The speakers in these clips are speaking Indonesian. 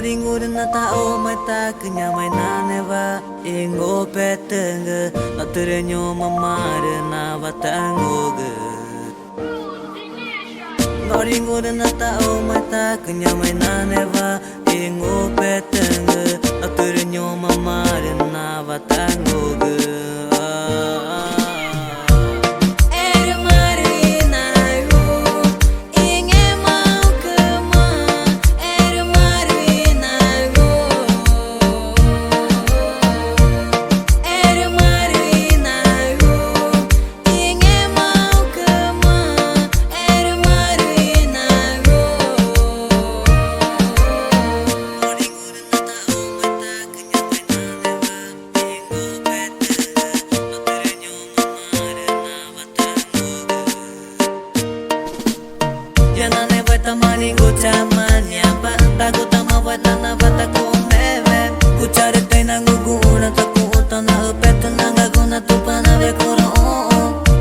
nguneü na tao mai ta kenya mai na neva ingo petenge na terenyo mamare na vatangoge. Nguneü na tao mai ta kenya mai na neva ingo petenge na terenyo mamare na vatangoge. Maningo chamanya pa tago tama wata na bata ko meve kuchare tena nguguna takuta na upeta na ngaguna tupa na vekura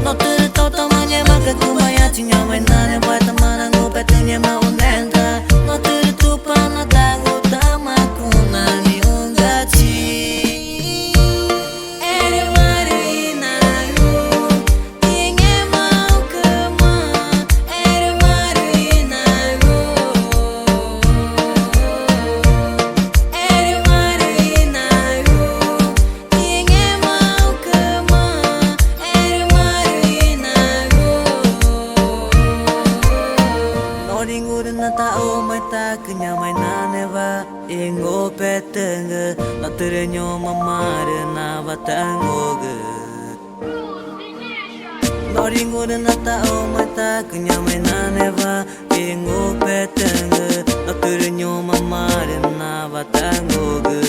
no tere tota manya maka kumaya chinya mai na ne bata mana ngupeta nyama unenta no tere tupa na tago tama kuna ni ungachi. Nguneü na tao mai ta kenya mai na neva ingo petenge na terenyo mamare na vatangoge. Nguneü na tao mai ta kenya mai na neva ingo petenge na terenyo mamare na vatangoge.